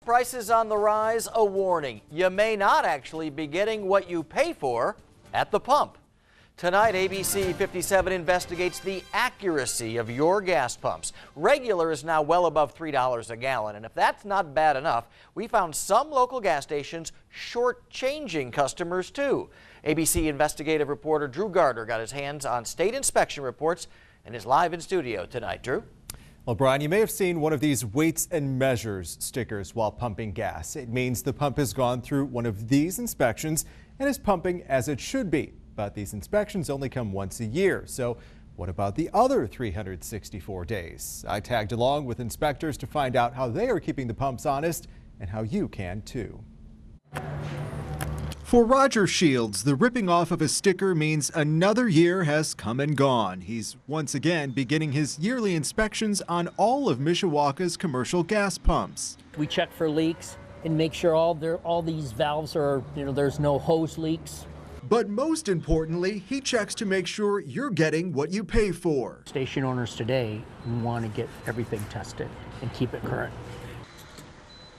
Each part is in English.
Prices on the rise, a warning. You may not actually be getting what you pay for at the pump. Tonight, ABC 57 investigates the accuracy of your gas pumps. Regular is now well above $3 a gallon, and if that's not bad enough, we found some local gas stations shortchanging customers too. ABC investigative reporter Drew Gardner got his hands on state inspection reports and is live in studio tonight. Drew? Well, Brian, you may have seen one of these weights and measures stickers while pumping gas. It means the pump has gone through one of these inspections and is pumping as it should be. But these inspections only come once a year. So what about the other 364 days? I tagged along with inspectors to find out how they are keeping the pumps honest and how you can too. For Roger Shields, the ripping off of a sticker means another year has come and gone. He's once again beginning his yearly inspections on all of Mishawaka's commercial gas pumps. We check for leaks and make sure all these valves are, there's no hose leaks. But most importantly, he checks to make sure you're getting what you pay for. Station owners today want to get everything tested and keep it current.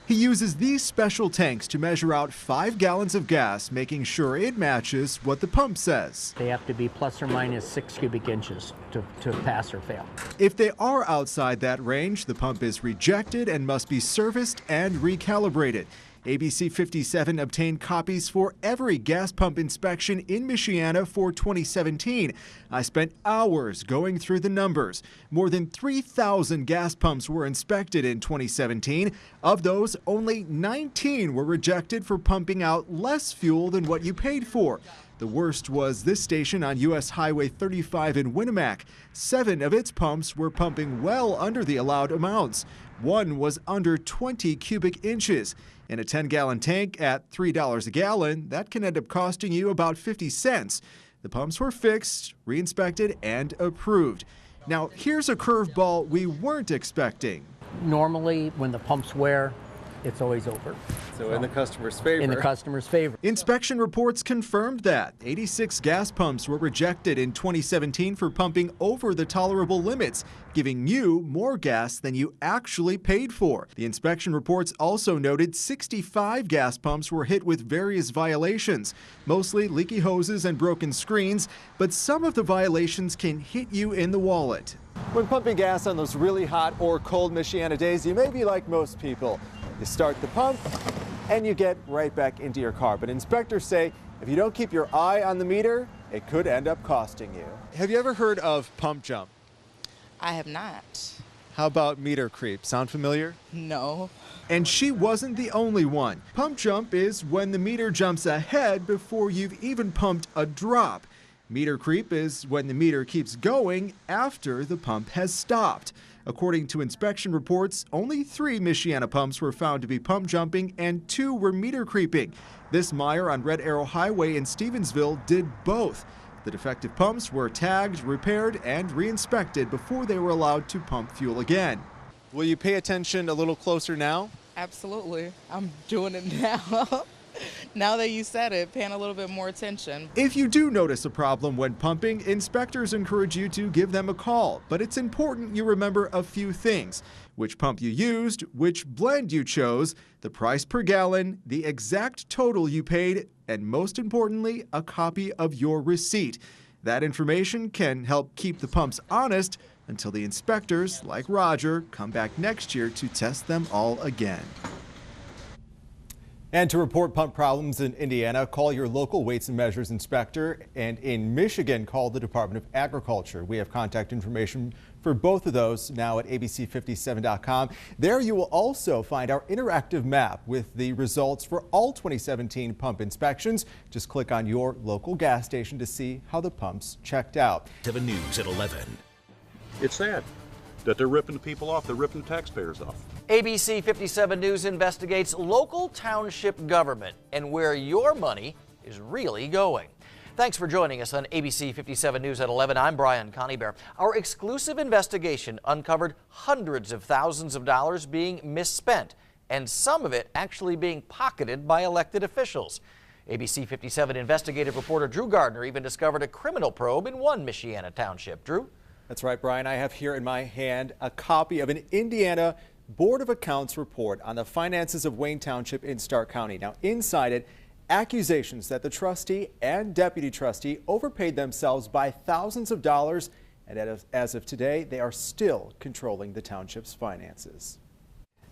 He uses these special tanks to measure out 5 gallons of gas, making sure it matches what the pump says. They have to be plus or minus 6 cubic inches to pass or fail. If they are outside that range, the pump is rejected and must be serviced and recalibrated. ABC 57 obtained copies for every gas pump inspection in Michiana for 2017. I spent hours going through the numbers. More than 3,000 gas pumps were inspected in 2017. Of those, only 19 were rejected for pumping out less fuel than what you paid for. The worst was this station on U.S. Highway 35 in Winnemac. 7 of its pumps were pumping well under the allowed amounts. One was under 20 cubic inches. In a 10-gallon tank at $3 a gallon, that can end up costing you about 50 cents. The pumps were fixed, re-inspected, and approved. Now, here's a curveball we weren't expecting. Normally, when the pumps wear, it's always over. So in the customer's favor. In the customer's favor. Inspection reports confirmed that 86 gas pumps were rejected in 2017 for pumping over the tolerable limits, giving you more gas than you actually paid for. The inspection reports also noted 65 gas pumps were hit with various violations, mostly leaky hoses and broken screens, but some of the violations can hit you in the wallet. When pumping gas on those really hot or cold Michiana days, you may be like most people. You start the pump and you get right back into your car. But inspectors say if you don't keep your eye on the meter, it could end up costing you. Have you ever heard of pump jump? I have not. How about meter creep? Sound familiar? No. And she wasn't the only one. Pump jump is when the meter jumps ahead before you've even pumped a drop. Meter creep is when the meter keeps going after the pump has stopped. According to inspection reports, only 3 Michiana pumps were found to be pump jumping and 2 were meter creeping. This mire on Red Arrow Highway in Stevensville did both. The defective pumps were tagged, repaired, and re-inspected before they were allowed to pump fuel again. Will you pay attention a little closer now? Absolutely. I'm doing it now. Now that you said it, paying a little bit more attention. If you do notice a problem when pumping, inspectors encourage you to give them a call. But it's important you remember a few things: which pump you used, which blend you chose, the price per gallon, the exact total you paid, and most importantly, a copy of your receipt. That information can help keep the pumps honest until the inspectors, like Roger, come back next year to test them all again. And to report pump problems in Indiana, call your local weights and measures inspector, and in Michigan, call the Department of Agriculture. We have contact information for both of those now at abc57.com. There you will also find our interactive map with the results for all 2017 pump inspections. Just click on your local gas station to see how the pumps checked out. 7 News at 11. It's sad that they're ripping the people off. They're ripping the taxpayers off. ABC 57 News investigates local township government and where your money is really going. Thanks for joining us on ABC 57 News at 11. I'm Brian Coneybear. Our exclusive investigation uncovered hundreds of thousands of dollars being misspent, and some of it actually being pocketed by elected officials. ABC 57 investigative reporter Drew Gardner even discovered a criminal probe in one Michiana township. Drew? That's right, Brian. I have here in my hand a copy of an Indiana Board of Accounts report on the finances of Wayne Township in Stark County. Now, inside it, accusations that the trustee and deputy trustee overpaid themselves by thousands of dollars, and as of today, they are still controlling the township's finances.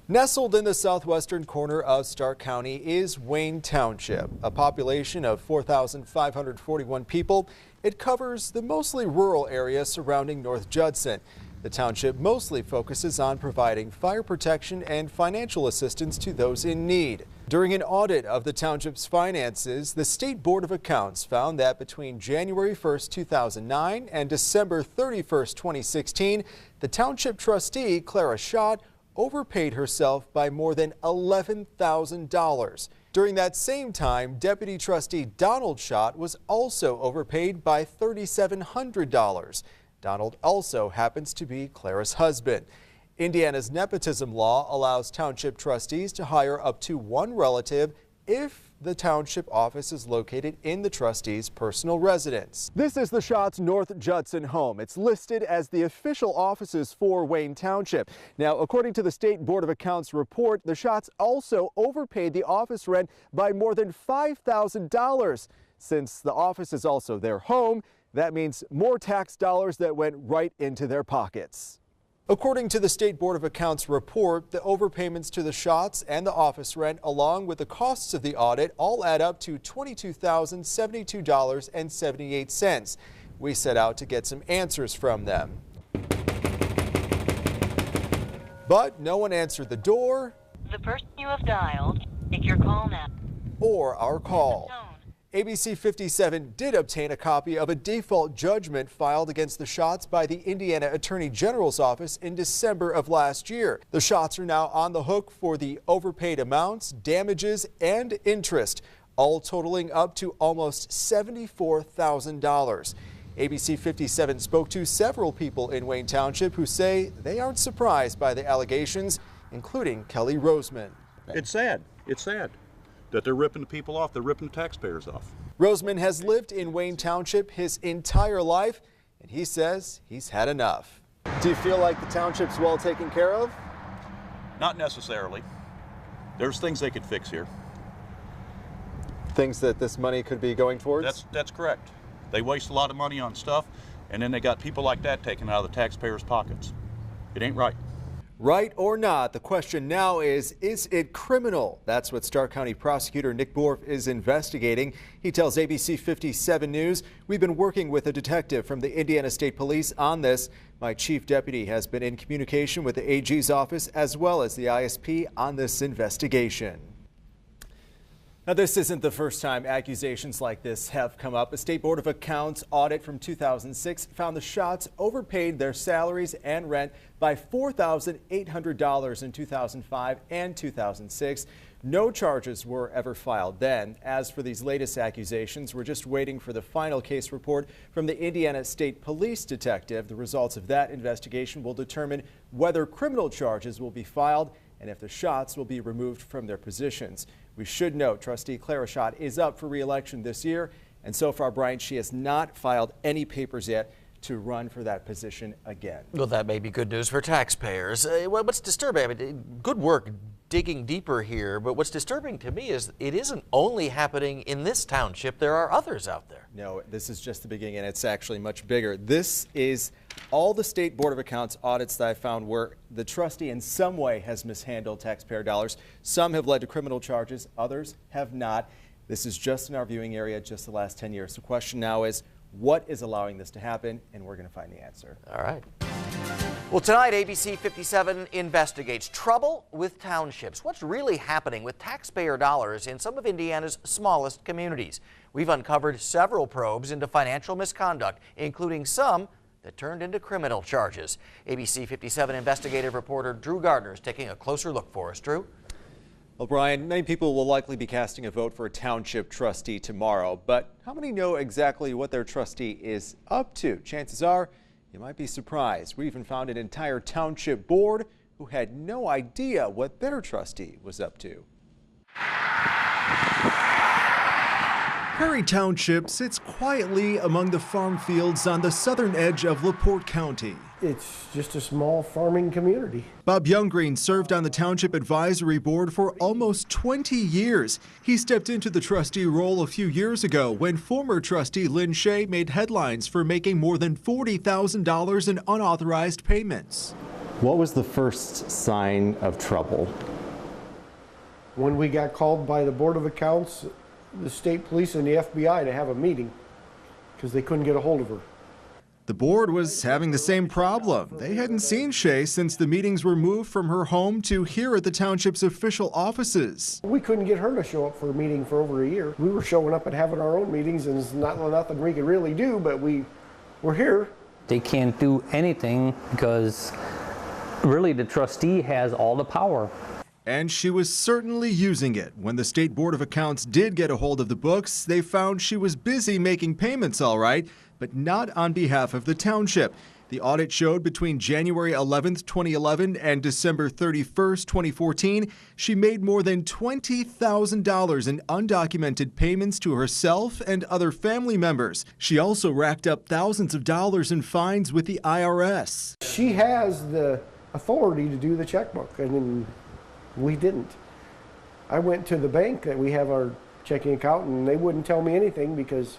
Nestled in the southwestern corner of Stark County is Wayne Township, a population of 4,541 people. It covers the mostly rural area surrounding North Judson. The township mostly focuses on providing fire protection and financial assistance to those in need. During an audit of the township's finances, the State Board of Accounts found that between January 1st, 2009 and December 31st, 2016, the township trustee, Clara Schott, overpaid herself by more than $11,000. During that same time, Deputy Trustee Donald Schott was also overpaid by $3,700. Donald also happens to be Clara's husband. Indiana's nepotism law allows township trustees to hire up to one relative if the township office is located in the trustee's personal residence. This is the Schott's North Judson home. It's listed as the official offices for Wayne Township. Now, according to the State Board of Accounts report, the Schotts also overpaid the office rent by more than $5,000. Since the office is also their home, that means more tax dollars that went right into their pockets. According to the State Board of Accounts report, the overpayments to the Schotts and the office rent, along with the costs of the audit, all add up to $22,072.78. We set out to get some answers from them. But no one answered the door. The person you have dialed, take your call now. Or our call. ABC 57 did obtain a copy of a default judgment filed against the Schotts by the Indiana Attorney General's office in December of last year. The Schotts are now on the hook for the overpaid amounts, damages, and interest, all totaling up to almost $74,000. ABC 57 spoke to several people in Wayne Township who say they aren't surprised by the allegations, including Kelly Roseman. It's sad. It's sad that they're ripping the people off. They're ripping the taxpayers off. Roseman has lived in Wayne Township his entire life, and he says he's had enough. Do you feel like the township's well taken care of? Not necessarily. There's things they could fix here. Things that this money could be going towards? That's correct. They waste a lot of money on stuff, and then they got people like that taken out of the taxpayers' pockets. It ain't right. Right or not, the question now is it criminal? That's what Stark County Prosecutor Nick Borf is investigating. He tells ABC 57 News, we've been working with a detective from the Indiana State Police on this. My chief deputy has been in communication with the AG's office as well as the ISP on this investigation. Now, this isn't the first time accusations like this have come up. A State Board of Accounts audit from 2006 found the Schotts overpaid their salaries and rent by $4,800 in 2005 and 2006. No charges were ever filed then. As for these latest accusations, we're just waiting for the final case report from the Indiana State Police detective. The results of that investigation will determine whether criminal charges will be filed and if the Schotts will be removed from their positions. We should note Trustee Clara Schott is up for re-election this year, and so far, Brian, she has not filed any papers yet to run for that position again. Well, that may be good news for taxpayers. What's disturbing, I mean, good work digging deeper here, but what's disturbing to me is it isn't only happening in this township. There are others out there. No, this is just the beginning, and it's actually much bigger. This is all the State Board of Accounts audits that I found where the trustee in some way has mishandled taxpayer dollars. Some have led to criminal charges, others have not. This is just in our viewing area just the last 10 years. The question now is, what is allowing this to happen? And we're going to find the answer. All right. Well, tonight, ABC 57 investigates trouble with townships. What's really happening with taxpayer dollars in some of Indiana's smallest communities? We've uncovered several probes into financial misconduct, including some that turned into criminal charges. ABC 57 investigative reporter Drew Gardner is taking a closer look for us. Drew? Well, Brian, many people will likely be casting a vote for a township trustee tomorrow, but how many know exactly what their trustee is up to? Chances are you might be surprised. We even found an entire township board who had no idea what their trustee was up to. Prairie Township sits quietly among the farm fields on the southern edge of LaPorte County. It's just a small farming community. Bob Younggreen served on the Township Advisory Board for almost 20 years. He stepped into the trustee role a few years ago when former trustee Lynn Shea made headlines for making more than $40,000 in unauthorized payments. What was the first sign of trouble? When we got called by the Board of Accounts, the state police and the FBI to have a meeting because they couldn't get a hold of her. The board was having the same problem. They hadn't seen Shea since the meetings were moved from her home to here at the township's official offices. We couldn't get her to show up for a meeting for over a year. We were showing up and having our own meetings, and it's nothing we could really do, but we're here. They can't do anything because really the trustee has all the power. And she was certainly using it. When the State Board of Accounts did get a hold of the books, they found she was busy making payments all right, but not on behalf of the township. The audit showed between January 11th, 2011 and December 31st, 2014, she made more than $20,000 in undocumented payments to herself and other family members. She also racked up thousands of dollars in fines with the IRS. She has the authority to do the checkbook, and we didn't. I went to the bank that we have our checking account, and they wouldn't tell me anything because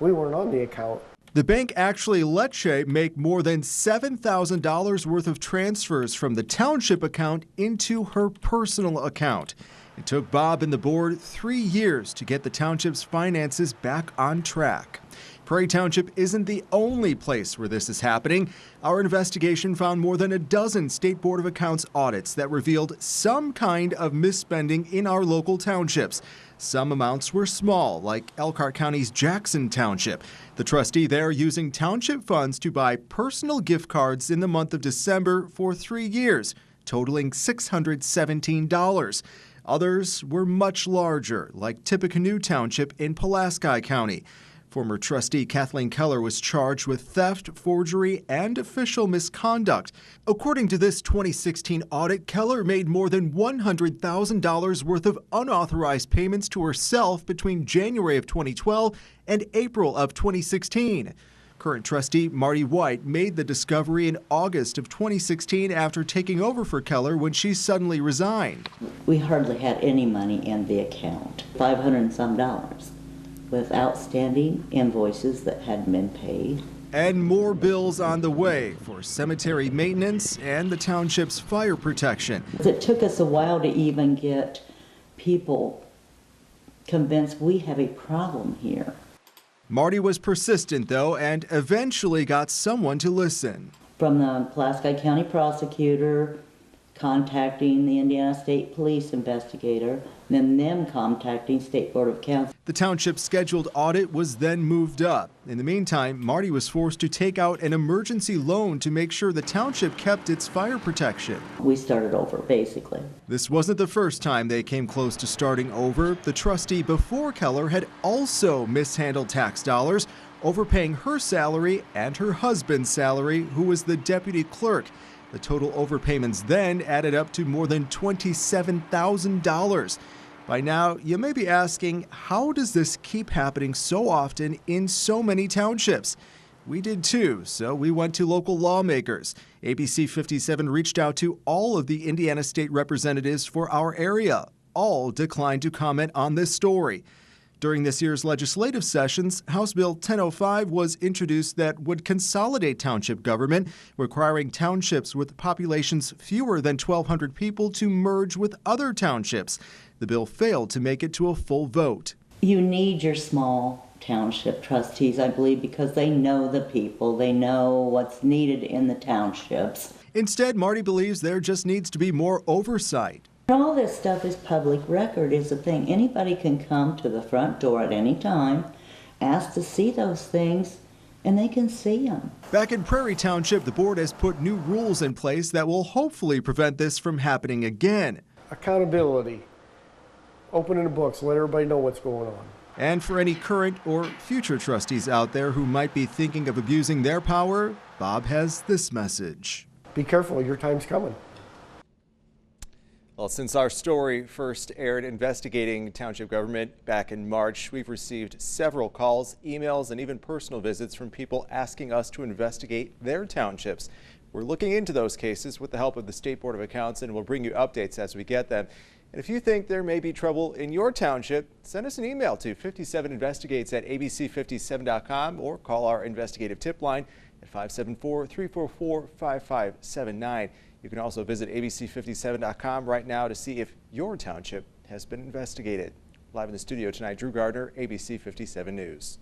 we weren't on the account. The bank actually let Shea make more than $7,000 worth of transfers from the township account into her personal account. It took Bob and the board 3 years to get the township's finances back on track. Prairie Township isn't the only place where this is happening. Our investigation found more than a dozen State Board of Accounts audits that revealed some kind of misspending in our local townships. Some amounts were small, like Elkhart County's Jackson Township. The trustee there using township funds to buy personal gift cards in the month of December for 3 years, totaling $617. Others were much larger, like Tippecanoe Township in Pulaski County. Former trustee Kathleen Keller was charged with theft, forgery, and official misconduct. According to this 2016 audit, Keller made more than $100,000 worth of unauthorized payments to herself between January of 2012 and April of 2016. Current trustee Marty White made the discovery in August of 2016 after taking over for Keller when she suddenly resigned. We hardly had any money in the account, $500 and some, with outstanding invoices that hadn't been paid. And more bills on the way for cemetery maintenance and the township's fire protection. It took us a while to even get people convinced we have a problem here. Marty was persistent, though, and eventually got someone to listen. From the Pulaski County prosecutor, contacting the Indiana State Police investigator, then them contacting State Board of Accounts. The township's scheduled audit was then moved up. In the meantime, Marty was forced to take out an emergency loan to make sure the township kept its fire protection. We started over, basically. This wasn't the first time they came close to starting over. The trustee before Keller had also mishandled tax dollars, overpaying her salary and her husband's salary, who was the deputy clerk. The total overpayments then added up to more than $27,000. By now, you may be asking, how does this keep happening so often in so many townships? We did too, so we went to local lawmakers. ABC 57 reached out to all of the Indiana state representatives for our area. All declined to comment on this story. During this year's legislative sessions, House Bill 1005 was introduced that would consolidate township government, requiring townships with populations fewer than 1,200 people to merge with other townships. The bill failed to make it to a full vote. You need your small township trustees, I believe, because they know the people, they know what's needed in the townships. Instead, Marty believes there just needs to be more oversight. All this stuff is public record, is the thing. Anybody can come to the front door at any time, ask to see those things, and they can see them. Back in Prairie Township, the board has put new rules in place that will hopefully prevent this from happening again. Accountability. Opening the books, let everybody know what's going on. And for any current or future trustees out there who might be thinking of abusing their power, Bob has this message. Be careful, your time's coming. Well, since our story first aired investigating township government back in March, we've received several calls, emails, and even personal visits from people asking us to investigate their townships. We're looking into those cases with the help of the State Board of Accounts, and we'll bring you updates as we get them. And if you think there may be trouble in your township, send us an email to 57investigates@abc57.com or call our investigative tip line at 574-344-5579. You can also visit abc57.com right now to see if your township has been investigated. Live in the studio tonight, Drew Gardner, ABC 57 News.